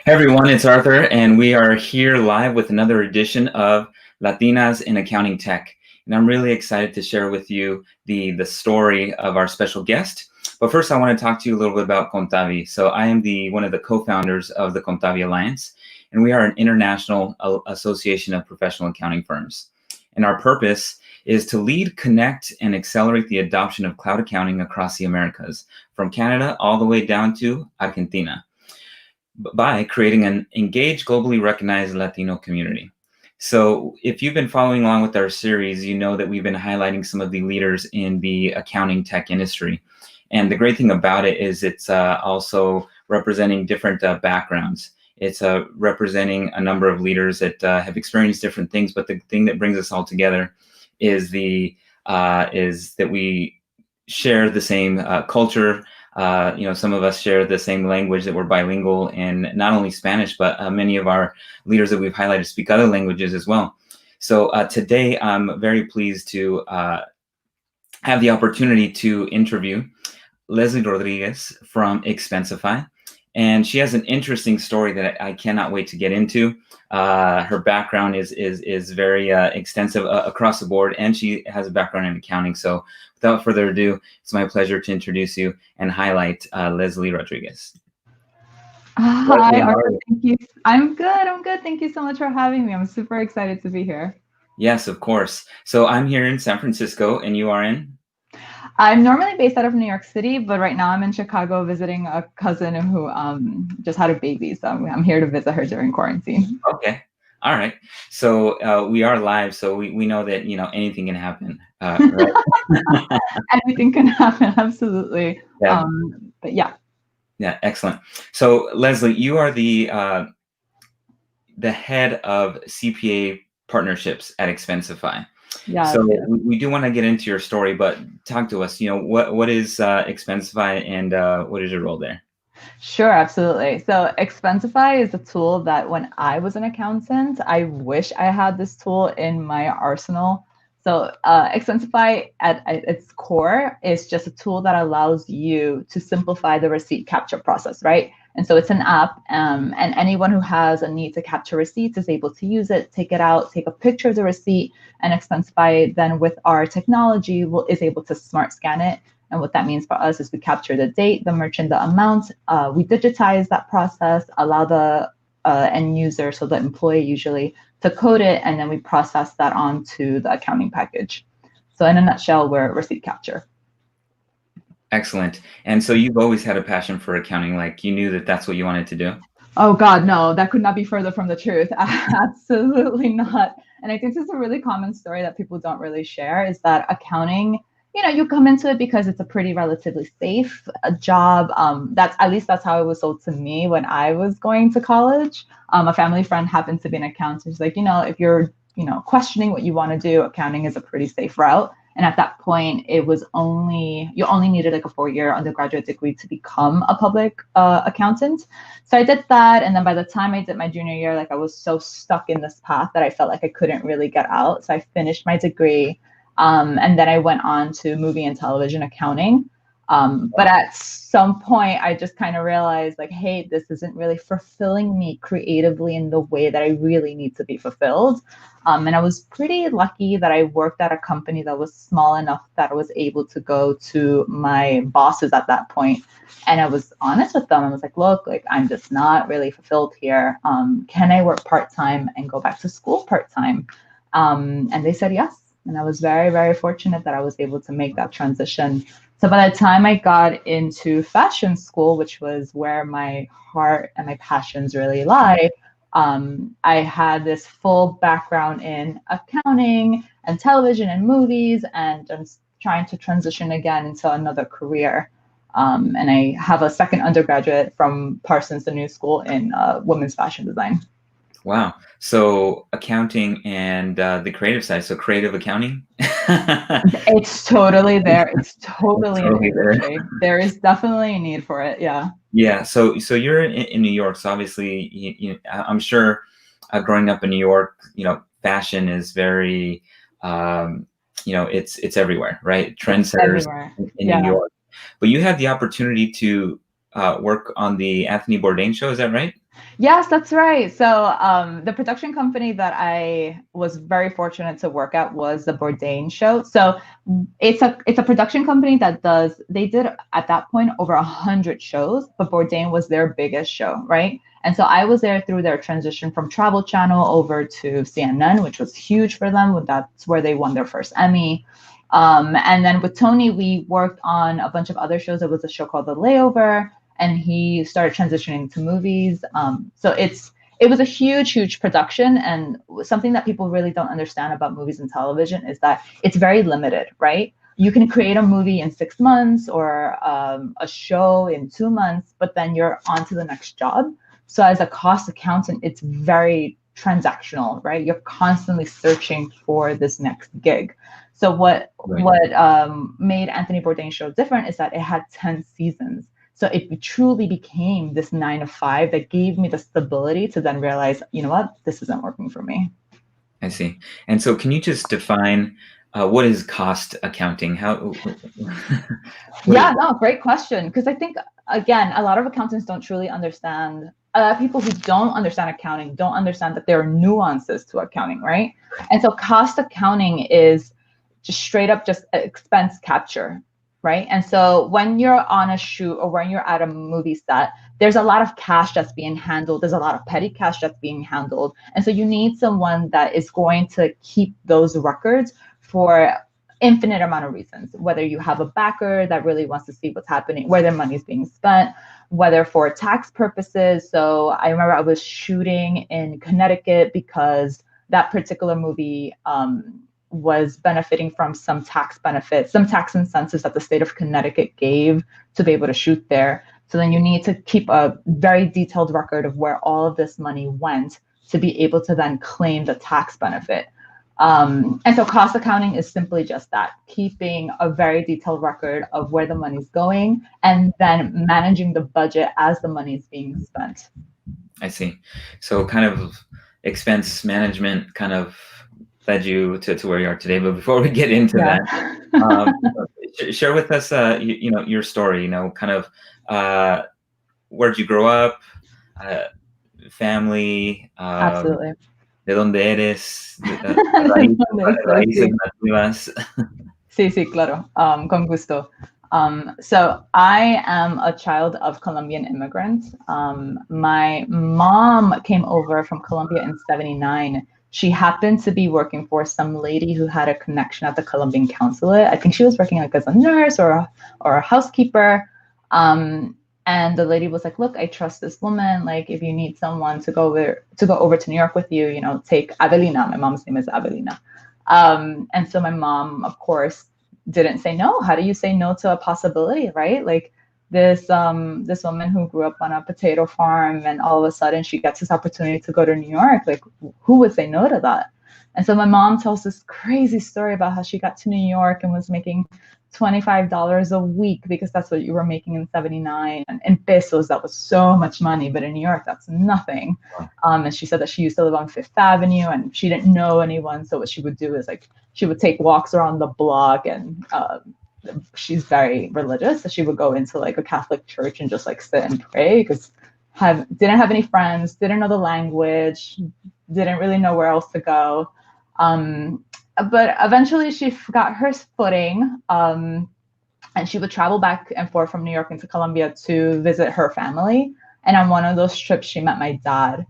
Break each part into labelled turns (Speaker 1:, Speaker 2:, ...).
Speaker 1: Hey everyone, it's Arthur, and we are here live with another edition of Latinas in Accounting Tech. And I'm really excited to share with you the story of our special guest. But first, I want to talk to you a little bit about Contabi. So I am one of the co-founders of the Contabi Alliance, and we are an international association of professional accounting firms. And our purpose is to lead, connect, and accelerate the adoption of cloud accounting across the Americas, from Canada all the way down to Argentina, by creating an engaged, globally recognized Latino community. So if you've been following along with our series, you know that we've been highlighting some of the leaders in the accounting tech industry. And the great thing about it is it's also representing different backgrounds. It's representing a number of leaders that have experienced different things, but the thing that brings us all together is that we share the same culture. Some of us share the same language, that we're bilingual in not only Spanish, but many of our leaders that we've highlighted speak other languages as well. So today, I'm very pleased to have the opportunity to interview Leslie Rodriguez from Expensify. And she has an interesting story that I cannot wait to get into. Her background is very extensive across the board, and she has a background in accounting. So without further ado, it's my pleasure to introduce you and highlight Leslie Rodriguez.
Speaker 2: Hi, Arthur. Thank you. I'm good. Thank you so much for having me. I'm super excited to be here.
Speaker 1: Yes, of course. So I'm here in San Francisco, and you are in?
Speaker 2: I'm normally based out of New York City, but right now I'm in Chicago visiting a cousin who just had a baby. So I'm here to visit her during quarantine.
Speaker 1: Okay. All right. So we are live, so we know that, anything can happen. Right?
Speaker 2: Anything can happen. Absolutely.
Speaker 1: Yeah.
Speaker 2: But yeah.
Speaker 1: Yeah. Excellent. So Leslie, you are the head of CPA Partnerships at Expensify.
Speaker 2: Yeah.
Speaker 1: So we do want to get into your story, but talk to us. What is Expensify, and what is your role there?
Speaker 2: Sure, absolutely. So Expensify is a tool that when I was an accountant, I wish I had this tool in my arsenal. So Expensify at its core is just a tool that allows you to simplify the receipt capture process, right? And so it's an app, and anyone who has a need to capture receipts is able to use it, take it out, take a picture of the receipt, and Expensify then with our technology is able to smart scan it. And what that means for us is we capture the date, the merchant, the amount, we digitize that process, allow the end user, so the employee usually, to code it, and then we process that onto the accounting package. So in a nutshell, we're receipt capture.
Speaker 1: Excellent. And so you've always had a passion for accounting, like you knew that that's what you wanted to do?
Speaker 2: Oh God, no, that could not be further from the truth. Absolutely not. And I think this is a really common story that people don't really share, is that accounting, you come into it because it's a pretty relatively safe job. That's how it was sold to me when I was going to college. A family friend happened to be an accountant. She's like, if you're, questioning what you want to do, accounting is a pretty safe route. And at that point, you only needed like a 4-year undergraduate degree to become a public accountant. So I did that. And then by the time I did my junior year, like I was so stuck in this path that I felt like I couldn't really get out. So I finished my degree. And then I went on to movie and television accounting. But at some point, I just kind of realized like, hey, this isn't really fulfilling me creatively in the way that I really need to be fulfilled. And I was pretty lucky that I worked at a company that was small enough that I was able to go to my bosses at that point. And I was honest with them. I was like, look, like I'm just not really fulfilled here. Can I work part-time and go back to school part-time? And they said yes. And I was very, very fortunate that I was able to make that transition. So by the time I got into fashion school, which was where my heart and my passions really lie, I had this full background in accounting and television and movies, and just trying to transition again into another career. And I have a second undergraduate from Parsons, the new school, in women's fashion design.
Speaker 1: Wow. So accounting and the creative side, so creative accounting?
Speaker 2: It's totally there. It's totally there. There is definitely a need for it. Yeah.
Speaker 1: Yeah. So you're in New York. So obviously, I'm sure growing up in New York, fashion is very, it's everywhere, right? Trendsetters in New York. But you had the opportunity to work on the Anthony Bourdain show. Is that right?
Speaker 2: Yes, that's right. So the production company that I was very fortunate to work at was the Bourdain show. So it's a production company that they did at that point over 100 shows, but Bourdain was their biggest show, right? And so I was there through their transition from Travel Channel over to CNN, which was huge for them. That's where they won their first Emmy. And then with Tony, we worked on a bunch of other shows. There was a show called The Layover, and he started transitioning to movies. So it was a huge production, and something that people really don't understand about movies and television is that it's very limited, right? You can create a movie in 6 months or a show in 2 months, but then you're on to the next job. So as a cost accountant, it's very transactional, right? You're constantly searching for this next gig. So what made Anthony Bourdain's show different is that it had 10 seasons. So it truly became this 9 to 5 that gave me the stability to then realize, you know what, this isn't working for me.
Speaker 1: I see. And so can you just define what is cost accounting?
Speaker 2: Yeah, no, great question. Because I think, again, a lot of accountants don't truly understand. People who don't understand accounting don't understand that there are nuances to accounting, right? And so cost accounting is just straight up just expense capture, right? And so when you're on a shoot or when you're at a movie set, there's a lot of cash that's being handled. There's a lot of petty cash that's being handled. And so you need someone that is going to keep those records for infinite amount of reasons, whether you have a backer that really wants to see what's happening, where their money is being spent, whether for tax purposes. So I remember I was shooting in Connecticut because that particular movie was benefiting from some tax benefits, some tax incentives that the state of Connecticut gave to be able to shoot there. So then you need to keep a very detailed record of where all of this money went to be able to then claim the tax benefit. And so cost accounting is simply just that, keeping a very detailed record of where the money's going and then managing the budget as the money is being spent.
Speaker 1: I see. So kind of expense management kind of led you to where you are today. But before we get into that, share with us, your story, kind of where'd you grow up, family,
Speaker 2: Absolutely.
Speaker 1: ¿De dónde eres? Raíces nativas.
Speaker 2: Sí, claro. Con gusto. So I am a child of Colombian immigrants. My mom came over from Colombia in '79. She happened to be working for some lady who had a connection at the Colombian consulate. I think she was working like as a nurse or a housekeeper. And the lady was like, look, I trust this woman. Like, if you need someone to go over to New York with you, take Avelina. My mom's name is Avelina. And so my mom, of course, didn't say no. How do you say no to a possibility, right? Like this woman who grew up on a potato farm and all of a sudden she gets this opportunity to go to New York. Like, who would say no to that? And so my mom tells this crazy story about how she got to New York and was making $25 a week because that's what you were making in '79. And in pesos, that was so much money, but in New York, that's nothing. And she said that she used to live on Fifth Avenue and she didn't know anyone. So what she would do is like, she would take walks around the block, and she's very religious. So she would go into like a Catholic church and just like sit and pray because didn't have any friends, didn't know the language, didn't really know where else to go. But eventually she got her footing, and she would travel back and forth from New York into Colombia to visit her family. And on one of those trips, she met my dad,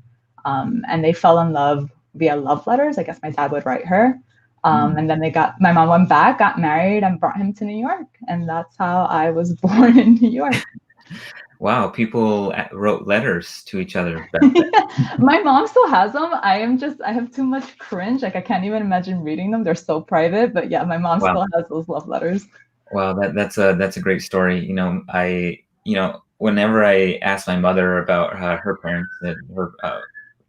Speaker 2: and they fell in love via love letters. I guess my dad would write her. And then my mom went back, got married, and brought him to New York. And that's how I was born in New York.
Speaker 1: Wow, people wrote letters to each other.
Speaker 2: My mom still has them. I have too much cringe. Like I can't even imagine reading them. They're so private. But yeah, my mom still has those love letters.
Speaker 1: Wow, that's a great story. Whenever I ask my mother about her parents, that her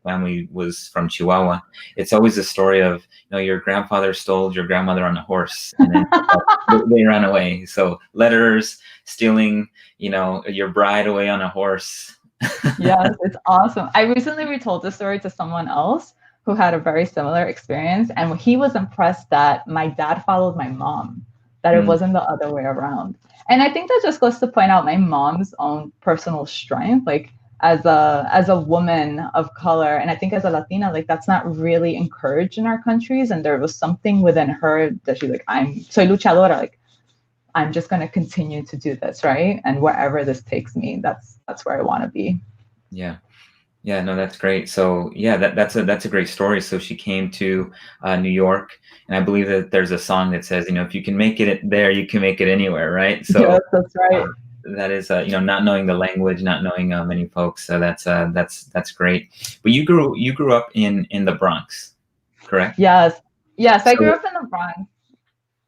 Speaker 1: family was from Chihuahua, it's always a story of, your grandfather stole your grandmother on a horse and then they ran away. So letters, stealing, your bride away on a horse.
Speaker 2: Yes, it's awesome. I recently retold this story to someone else who had a very similar experience, and he was impressed that my dad followed my mom, that it wasn't the other way around. And I think that just goes to point out my mom's own personal strength. Like, as a woman of color, and I think as a Latina, like that's not really encouraged in our countries. And there was something within her that she's like, I'm soy luchadora, like I'm just gonna continue to do this, right? And wherever this takes me, that's where I want to be.
Speaker 1: Yeah. Yeah, no, that's great. So yeah, that's a great story. So she came to New York, and I believe that there's a song that says, if you can make it there, you can make it anywhere, right? So
Speaker 2: Yes, that's right.
Speaker 1: that is, not knowing the language, not knowing many folks. So that's great. But you grew up in the Bronx, correct?
Speaker 2: Yes, yes, I
Speaker 1: So
Speaker 2: grew up in the Bronx.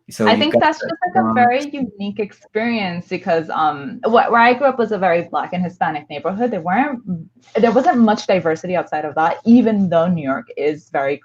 Speaker 1: so
Speaker 2: I
Speaker 1: you've
Speaker 2: think
Speaker 1: got
Speaker 2: that's
Speaker 1: the
Speaker 2: just like a
Speaker 1: Bronx.
Speaker 2: very unique experience because where I grew up was a very Black and Hispanic neighborhood. There wasn't much diversity outside of that, even though New York is very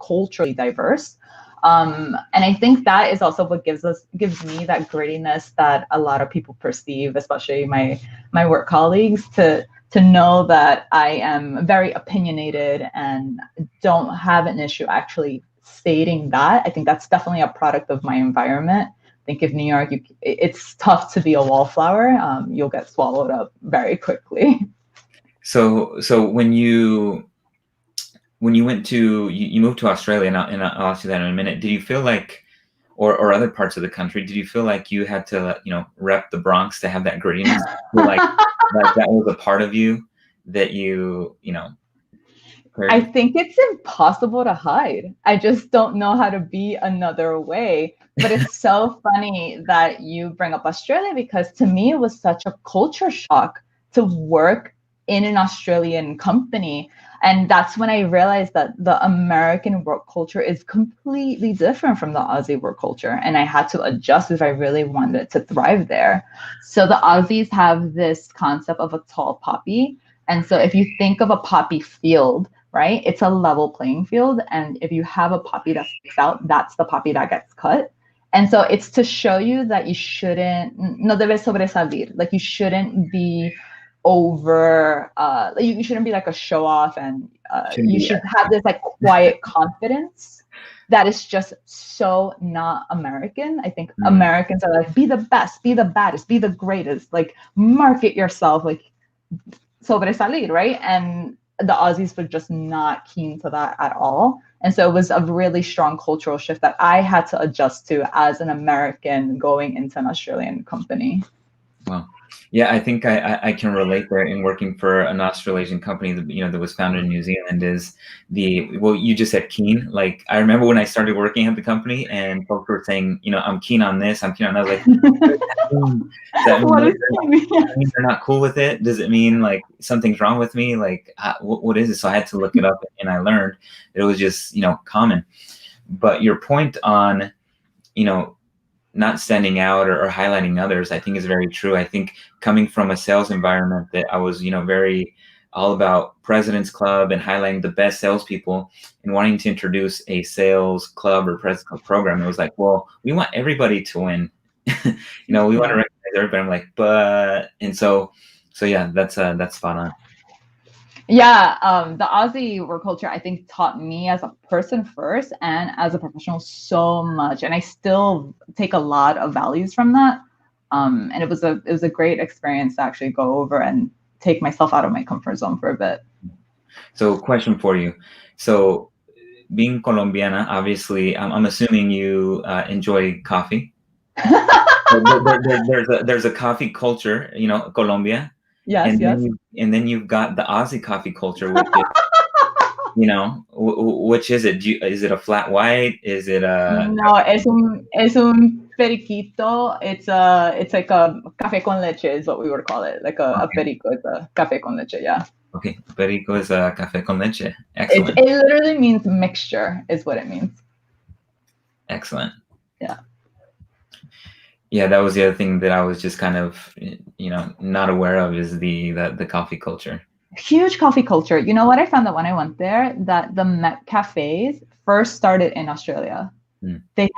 Speaker 2: culturally diverse. And I think that is also what gives me that grittiness that a lot of people perceive, especially my work colleagues, to know that I am very opinionated and don't have an issue actually stating that. I think that's definitely a product of my environment. I think if New York, it's tough to be a wallflower. You'll get swallowed up very quickly.
Speaker 1: So when you went to you moved to Australia, and I'll ask you that in a minute. Did you feel like, or other parts of the country, did you feel like you had to rep the Bronx to have that grittiness? Like that was a part of you that
Speaker 2: I
Speaker 1: carried?
Speaker 2: think it's impossible to hide. I just don't know how to be another way. But it's so funny that you bring up Australia because to me, it was such a culture shock to work in an Australian company. And that's when I realized that the American work culture is completely different from the Aussie work culture. And I had to adjust if I really wanted to thrive there. So the Aussies have this concept of a tall poppy. And so if you think of a poppy field, right, it's a level playing field. And if you have a poppy that sticks out, that's the poppy that gets cut. And so it's to show you that you shouldn't, no debes sobresalir, like you shouldn't be over, you shouldn't be like a show off, and
Speaker 1: Shouldn't
Speaker 2: you
Speaker 1: be.
Speaker 2: should have this like quiet confidence that is just so not American. I think Americans are like, be the best, be the baddest, be the greatest, like market yourself, like sobresalir, right? And the Aussies were just not keen to that at all. And so it was a really strong cultural shift that I had to adjust to as an American going into an Australian company.
Speaker 1: Wow. Yeah, I think I can relate there in working for an Australasian company that that was founded in New Zealand. Is well, you just said keen. Like I remember when I started working at the company and folks were saying, I'm keen on this, I'm keen on that. Like, does that mean they're not cool with it? Does it mean like something's wrong with me? Like, what is it? So I had to look it up, and I learned it was just common. But your point on not standing out or highlighting others, I think is very true. I think coming from a sales environment that I was, very all about President's Club and highlighting the best salespeople and wanting to introduce a sales club or President's Club program, it was like, well, we want everybody to win. We want to recognize everybody. I'm like, and so yeah, that's spot on.
Speaker 2: Yeah, the Aussie work culture, I think, taught me as a person first and as a professional so much, and I still take a lot of values from that. And it was a great experience to actually go over and take myself out of my comfort zone for a bit.
Speaker 1: So, question for you. So, being Colombiana, obviously, I'm assuming you enjoy coffee. There's a coffee culture, Colombia.
Speaker 2: Yes, yes.
Speaker 1: And then you've got the Aussie coffee culture, which is, which is it? Is it a flat white? Is it a?
Speaker 2: No, es un periquito. It's like a café con leche is what we would call it. Like a perico, it's a café con leche. Yeah.
Speaker 1: Okay, perico is a café con leche. Excellent.
Speaker 2: It literally means mixture, is what it means.
Speaker 1: Excellent.
Speaker 2: Yeah.
Speaker 1: Yeah, that was the other thing that I was just kind of, not aware of is the coffee culture.
Speaker 2: Huge coffee culture. You know what I found that when I went there, that the Met cafes first started in Australia. They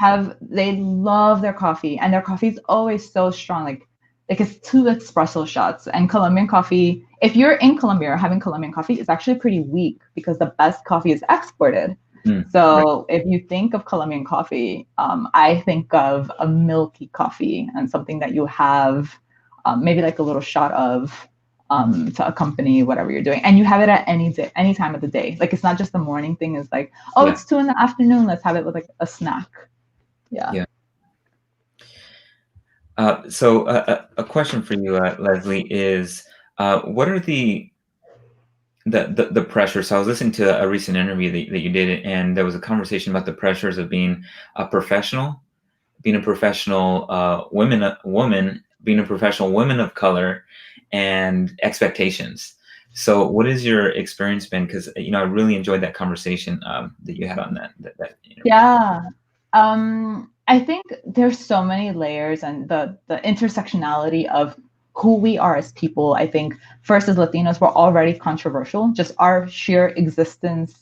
Speaker 2: love their coffee, and their coffee is always so strong. Like it's 2 espresso shots. And Colombian coffee, if you're in Colombia or having Colombian coffee, it's actually pretty weak because the best coffee is exported. So if you think of Colombian coffee, I think of a milky coffee and something that you have maybe like a little shot of to accompany whatever you're doing. And you have it at any day, any time of the day. Like, it's not just the morning thing. It's like, oh,
Speaker 1: Yeah.
Speaker 2: it's 2 PM. Let's have it with like a snack. Yeah.
Speaker 1: Yeah. So a question for you, Leslie, is what are the pressures? So I was listening to a recent interview that you did, and there was a conversation about the pressures of being a professional, being a professional woman, being a professional woman of color, and expectations. So what has your experience been? Because I really enjoyed that conversation that you had on that interview.
Speaker 2: Yeah. I think there's so many layers, and the intersectionality of who we are as people. I think first, as Latinos, we're already controversial. Just our sheer existence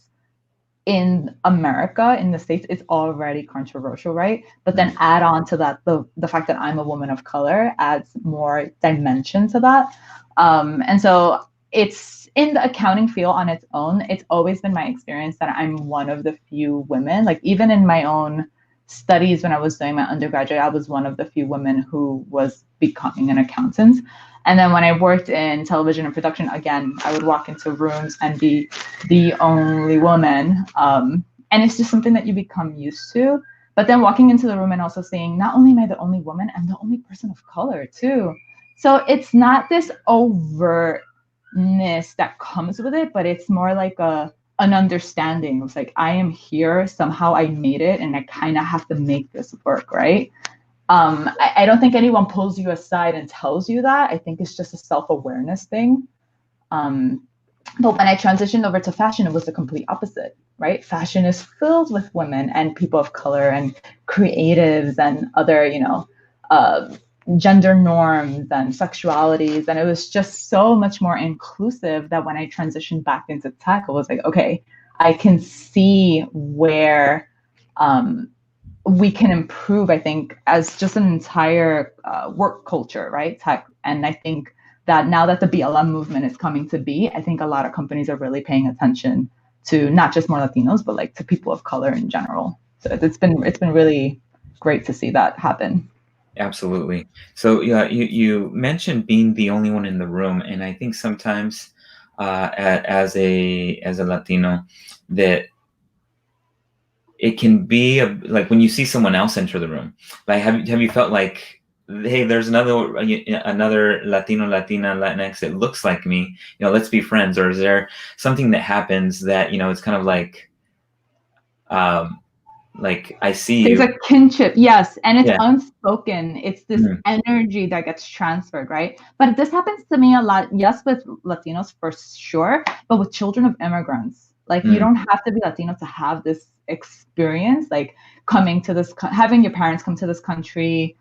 Speaker 2: in America, in the States, is already controversial, right? But then add on to that the fact that I'm a woman of color adds more dimension to that. And so it's in the accounting field on its own. It's always been my experience that I'm one of the few women, like even in my own studies when I was doing my undergraduate, I was one of the few women who was becoming an accountant. And then when I worked in television and production, again, I would walk into rooms and be the only woman. And it's just something that you become used to. But then walking into the room and also seeing, not only am I the only woman, I'm the only person of color too. So it's not this overtness that comes with it, but it's more like an understanding. It's like, I am here, somehow I made it, and I kind of have to make this work, right? I don't think anyone pulls you aside and tells you that. I think it's just a self-awareness thing. But when I transitioned over to fashion, it was the complete opposite, right? Fashion is filled with women and people of color and creatives and other, gender norms and sexualities. And it was just so much more inclusive that when I transitioned back into tech, I was like, okay, I can see where we can improve, I think, as just an entire work culture, right? Tech. And I think that now that the BLM movement is coming to be, I think a lot of companies are really paying attention to not just more Latinos, but like to people of color in general. So it's been really great to see that happen.
Speaker 1: Absolutely. So yeah, you mentioned being the only one in the room, and I think sometimes as a Latino, that it can be like when you see someone else enter the room, like have you felt like, hey, there's another Latino, Latina, Latinx that looks like me, let's be friends? Or is there something that happens that it's kind of like I see
Speaker 2: There's
Speaker 1: you.
Speaker 2: a kinship, yes, and it's
Speaker 1: Yeah.
Speaker 2: unspoken. It's this energy that gets transferred, right? But this happens to me a lot, yes, with Latinos for sure, but with children of immigrants. Like, you don't have to be Latino to have this experience, like coming to this, having your parents come to this country,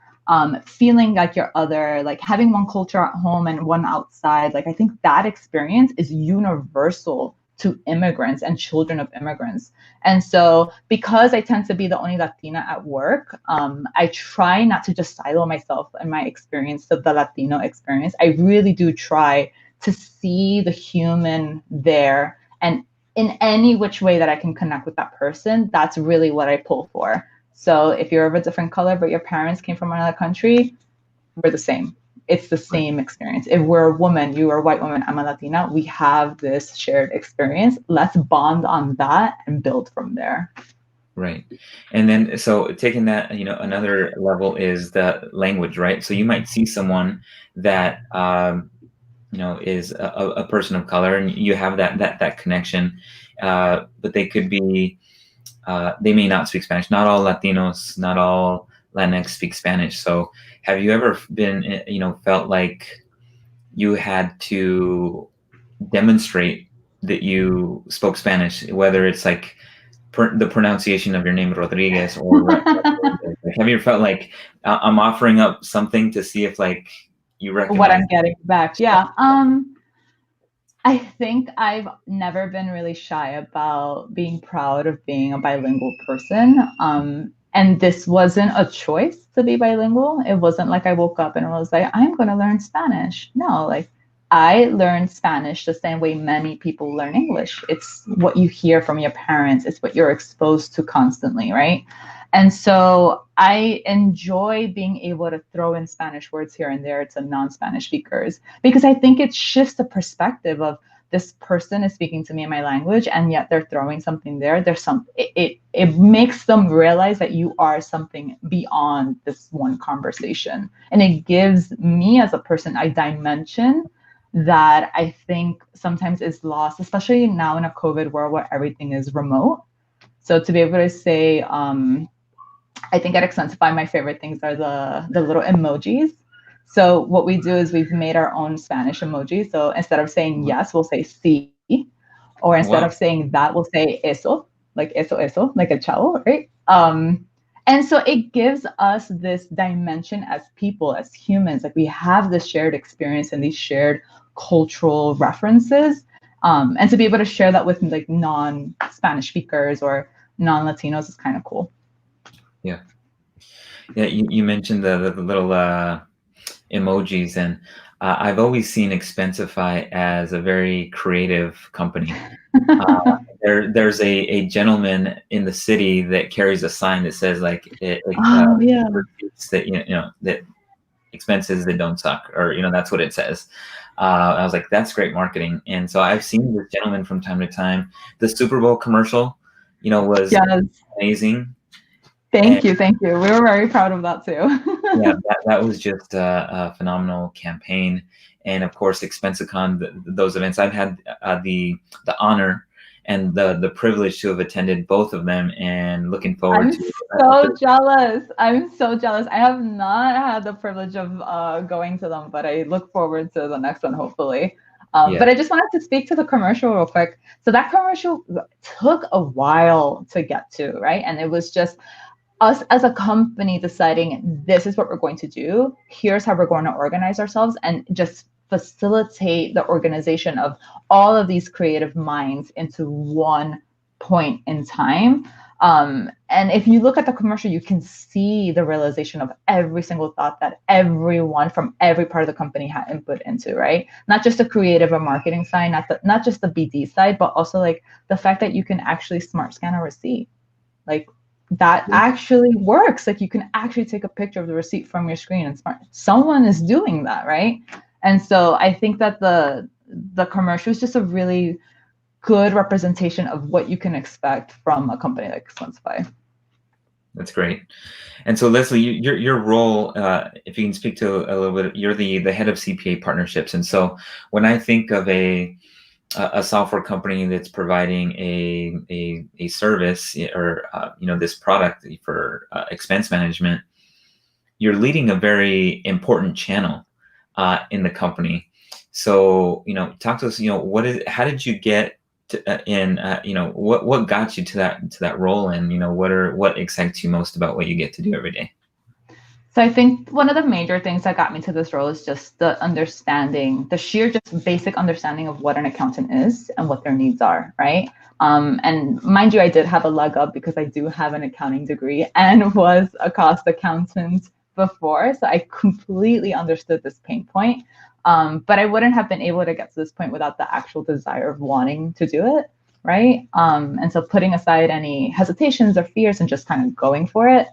Speaker 2: feeling like you're other, like having one culture at home and one outside. Like, I think that experience is universal to immigrants and children of immigrants. And so because I tend to be the only Latina at work, I try not to just silo myself and my experience to the Latino experience. I really do try to see the human there, and in any which way that I can connect with that person, that's really what I pull for. So if you're of a different color, but your parents came from another country, we're the same. It's the same experience. If we're a woman, you are a white woman, I'm a Latina, we have this shared experience. Let's bond on that and build from there.
Speaker 1: Right. And then, so taking that, another level is the language, right? So you might see someone that, is a person of color, and you have that connection, but they could be, they may not speak Spanish. Not all Latinos, not all Latinx speak Spanish. So have you ever been, felt like you had to demonstrate that you spoke Spanish, whether it's like the pronunciation of your name, Rodriguez, or have you ever felt like I'm offering up something to see if like you recognize
Speaker 2: what I'm getting back? Yeah. I think I've never been really shy about being proud of being a bilingual person. And this wasn't a choice to be bilingual. It wasn't like I woke up and was like, I'm going to learn Spanish. No, like I learned Spanish the same way many people learn English. It's what you hear from your parents. It's what you're exposed to constantly, right? And so I enjoy being able to throw in Spanish words here and there to non-Spanish speakers, because I think it shifts the perspective of this person is speaking to me in my language, and yet they're throwing something there. It makes them realize that you are something beyond this one conversation. And it gives me as a person a dimension that I think sometimes is lost, especially now in a COVID world where everything is remote. So to be able to say, I think at Expensify, my favorite things are the little emojis. So what we do is we've made our own Spanish emoji. So instead of saying yes, we'll say sí. Or instead
Speaker 1: Wow.
Speaker 2: of saying that, we'll say eso, like a chao, right? And so it gives us this dimension as people, as humans. Like we have this shared experience and these shared cultural references. And to be able to share that with like non-Spanish speakers or non-Latinos is kind of cool.
Speaker 1: Yeah. Yeah, you mentioned the little emojis, and I've always seen Expensify as a very creative company. There's a gentleman in the city that carries a sign that says like
Speaker 2: Oh yeah.
Speaker 1: that that expenses that don't suck, or that's what it says. I was like, that's great marketing. And so I've seen this gentleman from time to time. The Super Bowl commercial, was
Speaker 2: Yes.
Speaker 1: amazing.
Speaker 2: Thank you. We were very proud of that too.
Speaker 1: Yeah, that was just a phenomenal campaign. And of course, Expensicon, those events, I've had the honor and the privilege to have attended both of them, and looking forward
Speaker 2: I'm
Speaker 1: to.
Speaker 2: so jealous. I'm so jealous. I have not had the privilege of going to them, but I look forward to the next one, hopefully.
Speaker 1: Yeah.
Speaker 2: But I just wanted to speak to the commercial real quick. So that commercial took a while to get to, right? And it was just us as a company deciding this is what we're going to do. Here's how we're going to organize ourselves and just facilitate the organization of all of these creative minds into one point in time. And if you look at the commercial, you can see the realization of every single thought that everyone from every part of the company had input into, right? Not just the creative or marketing side, not just the BD side, but also like the fact that you can actually smart scan a receipt. Like that actually works. Like you can actually take a picture of the receipt from your screen and someone is doing that, right? And so I think that the commercial is just a really good representation of what you can expect from a company like Expensify.
Speaker 1: That's great. And so Leslie, your role, if you can speak to a little bit, you're the head of CPA Partnerships. And so when I think of a software company that's providing a service or this product for expense management, you're leading a very important channel in the company. So talk to us. How did you get to, what got you to that role, and what excites you most about what you get to do every day?
Speaker 2: So I think one of the major things that got me to this role is just the understanding, the sheer just basic understanding of what an accountant is and what their needs are, right? And mind you, I did have a leg up because I do have an accounting degree and was a cost accountant before. So I completely understood this pain point. But I wouldn't have been able to get to this point without the actual desire of wanting to do it, right? And so putting aside any hesitations or fears and just kind of going for it.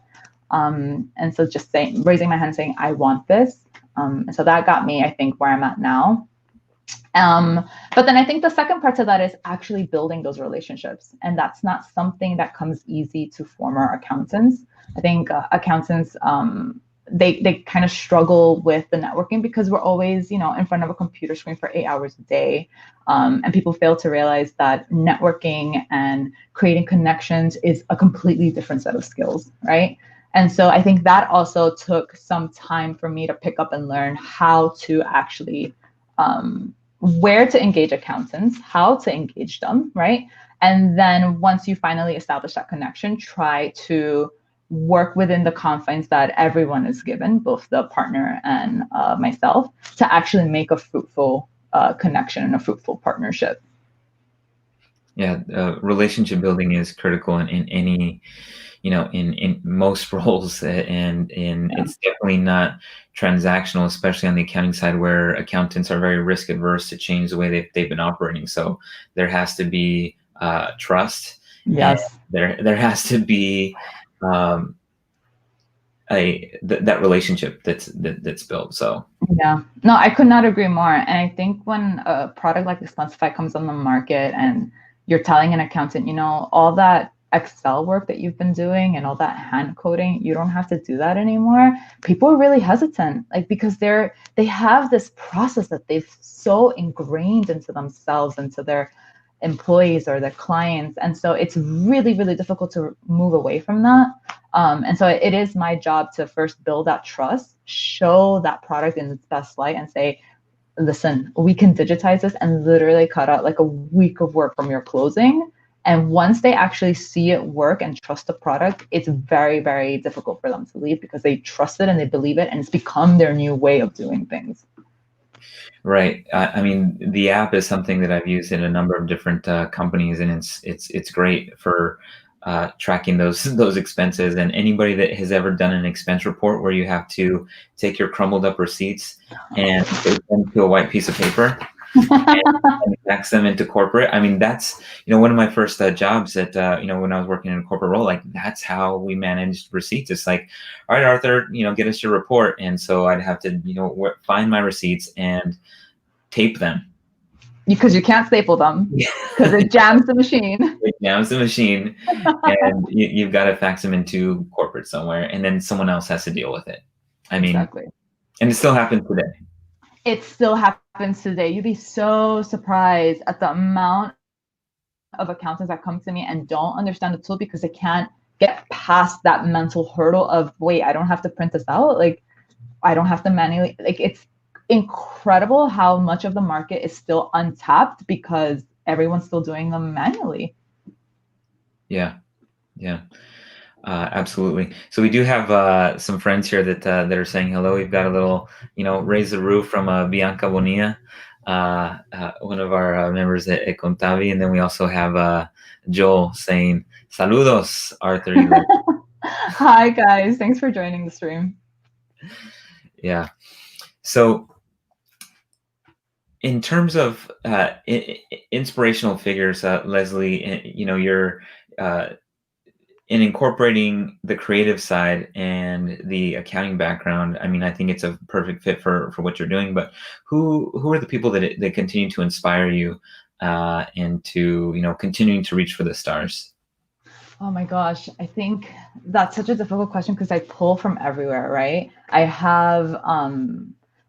Speaker 2: And so just raising my hand saying, I want this. And so that got me, I think, where I'm at now. But then I think the second part to that is actually building those relationships. And that's not something that comes easy to former accountants. I think accountants, they kind of struggle with the networking because we're always, in front of a computer screen for 8 hours a day. And people fail to realize that networking and creating connections is a completely different set of skills, right? And so I think that also took some time for me to pick up and learn how to actually, where to engage accountants, how to engage them, right? And then once you finally establish that connection, try to work within the confines that everyone is given, both the partner and myself, to actually make a fruitful connection and a fruitful partnership.
Speaker 1: Yeah, relationship building is critical in any, in most roles, and it's definitely not transactional, especially on the accounting side, where accountants are very risk adverse to change the way they've been operating. So there has to be trust.
Speaker 2: Yes.
Speaker 1: And there has to be um, that relationship that's built. So
Speaker 2: yeah, no, I could not agree more. And I think when a product like Expensify comes on the market and you're telling an accountant, all that Excel work that you've been doing and all that hand coding, you don't have to do that anymore. People are really hesitant, like because they have this process that they've so ingrained into themselves, into their employees or their clients. And so it's really, really difficult to move away from that. And so it is my job to first build that trust, show that product in its best light, and say, listen, we can digitize this and literally cut out like a week of work from your closing. And once they actually see it work and trust the product, it's very, very difficult for them to leave because they trust it and they believe it, and it's become their new way of doing things.
Speaker 1: right. I mean, the app is something that I've used in a number of different companies, and it's great for tracking those expenses. And anybody that has ever done an expense report where you have to take your crumbled up receipts and put them to a white piece of paper and fax them into corporate. I mean, that's one of my first jobs that when I was working in a corporate role. Like that's how we managed receipts. It's like, all right, Arthur, get us your report, and so I'd have to find my receipts and tape them
Speaker 2: because you can't staple them because it jams the machine.
Speaker 1: It jams the machine, and you've got to fax them into corporate somewhere, and then someone else has to deal with it. I mean,
Speaker 2: exactly.
Speaker 1: And it still happens today.
Speaker 2: It still happens today. You'd be so surprised at the amount of accountants that come to me and don't understand the tool because they can't get past that mental hurdle of, wait, I don't have to print this out. Like, I don't have to manually, like, it's incredible how much of the market is still untapped because everyone's still doing them manually.
Speaker 1: Yeah. Absolutely. So we do have some friends here that are saying hello. We've got a little, raise the roof from Bianca Bonilla, one of our members at Contabi, and then we also have Joel saying "Saludos, Arthur."
Speaker 2: Hi guys, thanks for joining the stream.
Speaker 1: Yeah. So, in terms of inspirational figures, Leslie, you're in incorporating the creative side and the accounting background. I mean, I think it's a perfect fit for what you're doing. But who are the people that continue to inspire you and to continuing to reach for the stars?
Speaker 2: Oh my gosh, I think that's such a difficult question because I pull from everywhere, right? I have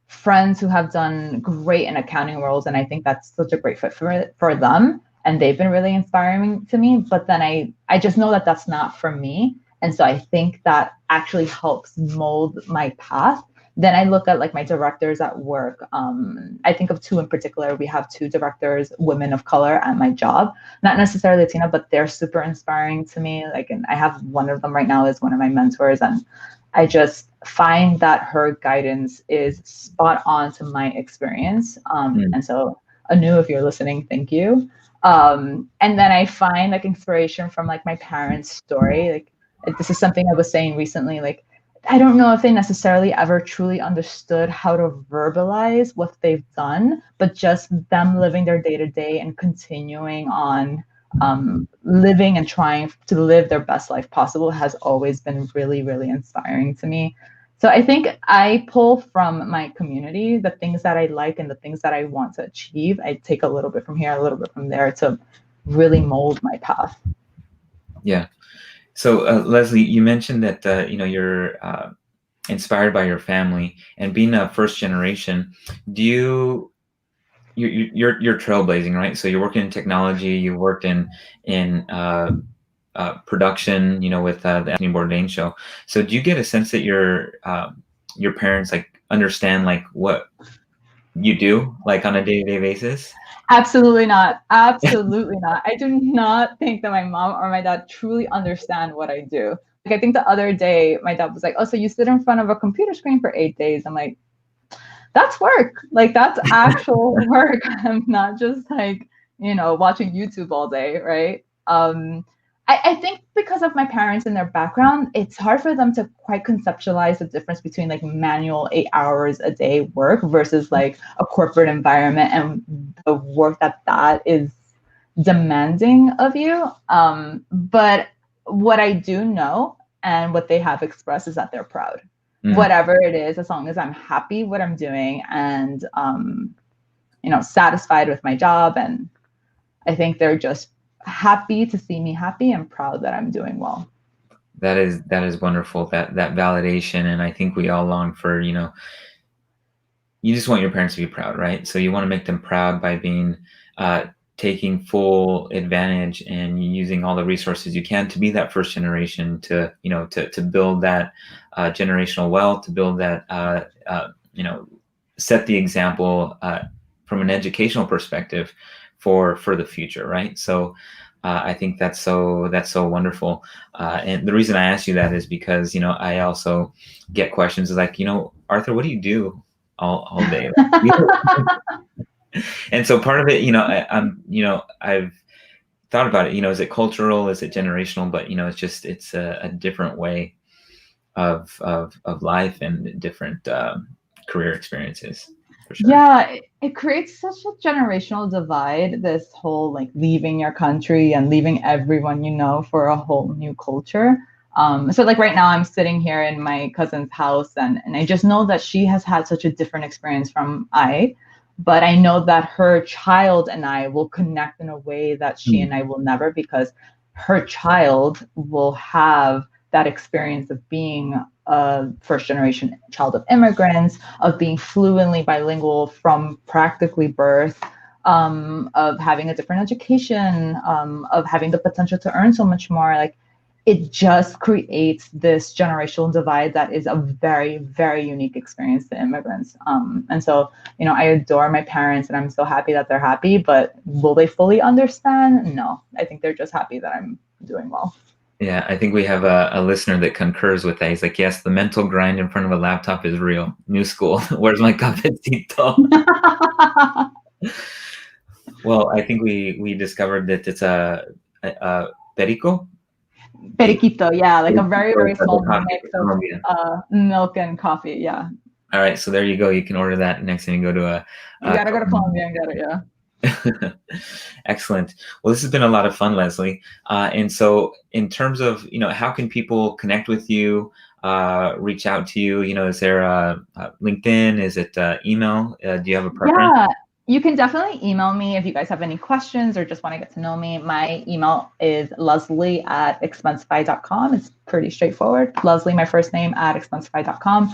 Speaker 2: friends who have done great in accounting roles, and I think that's such a great fit for them. And they've been really inspiring to me. But then I just know that that's not for me. And so I think that actually helps mold my path. Then I look at like my directors at work. I think of two in particular. We have two directors, women of color at my job, not necessarily Latina, but they're super inspiring to me. Like, and I have one of them right now as one of my mentors. And I just find that her guidance is spot on to my experience. And so Anu, if you're listening, thank you. And then I find like inspiration from like my parents' story. Like this is something I was saying recently, like, I don't know if they necessarily ever truly understood how to verbalize what they've done, but just them living their day to day and continuing on living and trying to live their best life possible has always been really, really inspiring to me. So I think I pull from my community, the things that I like and the things that I want to achieve. I take a little bit from here, a little bit from there to really mold my path.
Speaker 1: Yeah. So Leslie, you mentioned that you're inspired by your family, and being a first generation. You're trailblazing, right? So you're working in technology. You worked in production, with the Anthony Bourdain show. So do you get a sense that your parents like understand like what you do like on a day-to-day basis?
Speaker 2: Absolutely not. Absolutely not. I do not think that my mom or my dad truly understand what I do. Like, I think the other day my dad was like, "Oh, so you sit in front of a computer screen for 8 days?" I'm like, that's work. Like, that's actual work. I'm not just like, watching YouTube all day, right? I think because of my parents and their background, it's hard for them to quite conceptualize the difference between like manual 8 hours a day work versus like a corporate environment and the work that is demanding of you. But what I do know and what they have expressed is that they're proud. Whatever it is, as long as I'm happy what I'm doing and satisfied with my job, and I think they're just happy to see me happy and proud that I'm doing well.
Speaker 1: That is wonderful, that validation. And I think we all long for, you just want your parents to be proud, right? So you want to make them proud by being taking full advantage and using all the resources you can to be that first generation, to build that generational wealth, to build that set the example from an educational perspective for the future, right? So I think that's so wonderful. And the reason I asked you that is because I also get questions like, Arthur, what do you do all day? And so part of it, I've thought about it, is it cultural? Is it generational? But, it's a different way of life and different career experiences. For sure.
Speaker 2: Yeah, it creates such a generational divide, this whole like leaving your country and leaving everyone for a whole new culture. So like right now I'm sitting here in my cousin's house and I just know that she has had such a different experience from I. But I know that her child and I will connect in a way that she and I will never, because her child will have that experience of being a first generation child of immigrants, of being fluently bilingual from practically birth, of having a different education, of having the potential to earn so much more. Like, it just creates this generational divide that is a very, very unique experience to immigrants. And so, I adore my parents and I'm so happy that they're happy, but will they fully understand? No, I think they're just happy that I'm doing well.
Speaker 1: Yeah, I think we have a listener that concurs with that. He's like, yes, the mental grind in front of a laptop is real. New school. Where's my cafecito? Well, I think we discovered that it's a perico.
Speaker 2: Periquito, yeah, like a very, very small mix of milk and coffee, yeah.
Speaker 1: All right, so there you go. You can order that next time you go to
Speaker 2: you gotta go to Colombia and get it, yeah.
Speaker 1: Excellent. Well, this has been a lot of fun, Leslie. And so in terms of, how can people connect with you, reach out to you? Is there a LinkedIn? Is it email? Do you have a preference?
Speaker 2: Yeah. You can definitely email me if you guys have any questions or just want to get to know me. My email is leslie@expensify.com. It's pretty straightforward. Leslie, my first name, @expensify.com.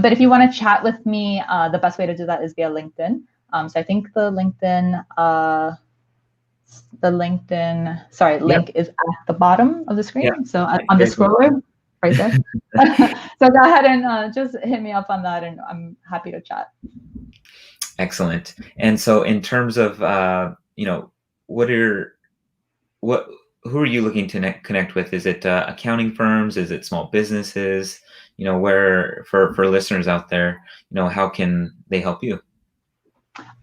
Speaker 2: But if you want to chat with me, the best way to do that is via LinkedIn. So I think the LinkedIn link is at the bottom of the screen. Yep. So on the scroller, right there. So go ahead and just hit me up on that, and I'm happy to chat.
Speaker 1: Excellent. And so in terms of, who are you looking to connect with? Is it accounting firms? Is it small businesses? Where, for listeners out there, how can they help you?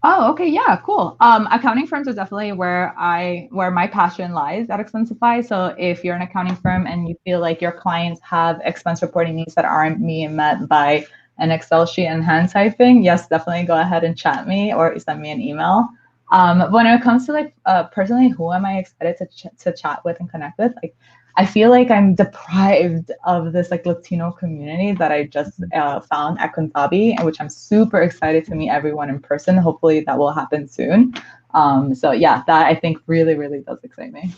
Speaker 2: Oh, okay. Yeah, cool. Accounting firms are definitely where my passion lies at Expensify. So if you're an accounting firm and you feel like your clients have expense reporting needs that aren't being met by an Excel sheet and hand typing, yes, definitely go ahead and chat me or send me an email. When it comes to like personally, who am I excited to chat with and connect with? Like, I feel like I'm deprived of this like Latino community that I just found at Contabi, and which I'm super excited to meet everyone in person. Hopefully that will happen soon. So yeah, that I think really, really does excite me.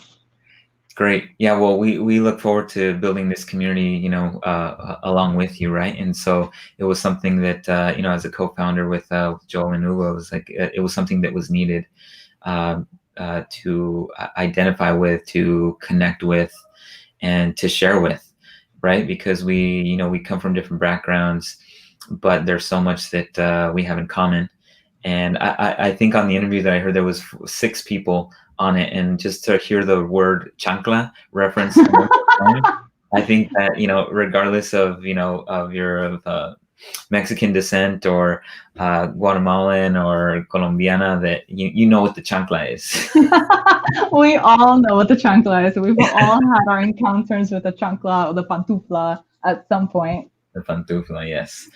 Speaker 1: Great. Yeah, well, we look forward to building this community, along with you, right? And so it was something that, as a co-founder with Joel and Hugo, it was something that was needed to identify with, to connect with, and to share with, right? Because we come from different backgrounds, but there's so much that we have in common. And I think on the interview that I heard, there was 6 people on it, and just to hear the word chancla referenced, I think that regardless of of your Mexican descent or Guatemalan or Colombiana, that you know what the chancla is.
Speaker 2: We all know what the chancla is. We've all had our encounters with the chancla or the pantufla at some point.
Speaker 1: The pantufla, yes.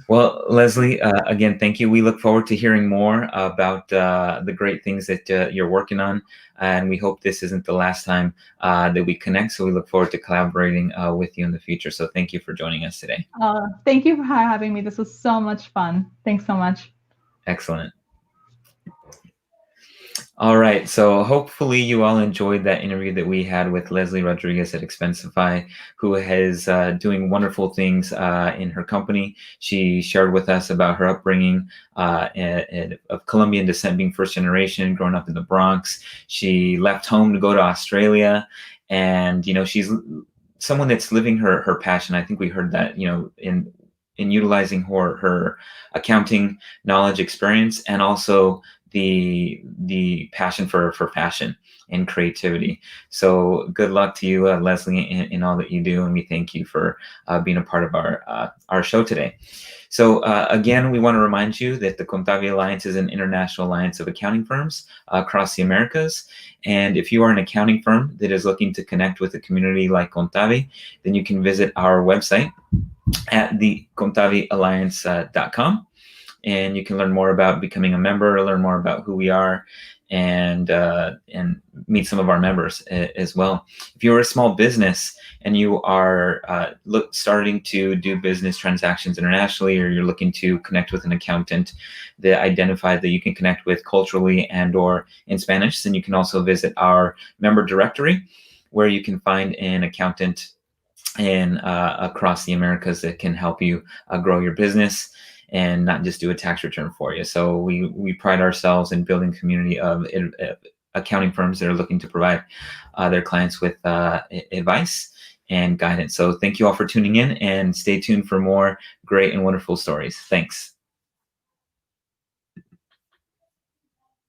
Speaker 1: Well, Leslie, again, thank you. We look forward to hearing more about the great things that you're working on, and we hope this isn't the last time that we connect. So we look forward to collaborating with you in the future. So thank you for joining us today.
Speaker 2: Thank you for having me. This was so much fun. Thanks so much.
Speaker 1: Excellent. All right, so hopefully you all enjoyed that interview that we had with Leslie Rodriguez at Expensify, who is doing wonderful things in her company. She shared with us about her upbringing of Colombian descent, being first generation, growing up in the Bronx. She left home to go to Australia, and she's someone that's living her passion. I think we heard that in utilizing her accounting knowledge, experience, and also the passion for fashion and creativity. So good luck to you, Leslie, in all that you do, and we thank you for being a part of our show today. So again, we want to remind you that the Contabi Alliance is an international alliance of accounting firms across the Americas. And if you are an accounting firm that is looking to connect with a community like Contabi, then you can visit our website at thecontabialliance.com. And you can learn more about becoming a member, learn more about who we are, and meet some of our members as well. If you're a small business and you are starting to do business transactions internationally, or you're looking to connect with an accountant that identified that you can connect with culturally and or in Spanish, then you can also visit our member directory, where you can find an accountant across the Americas that can help you grow your business and not just do a tax return for you. So we pride ourselves in building a community of accounting firms that are looking to provide their clients with advice and guidance. So thank you all for tuning in, and stay tuned for more great and wonderful stories. Thanks.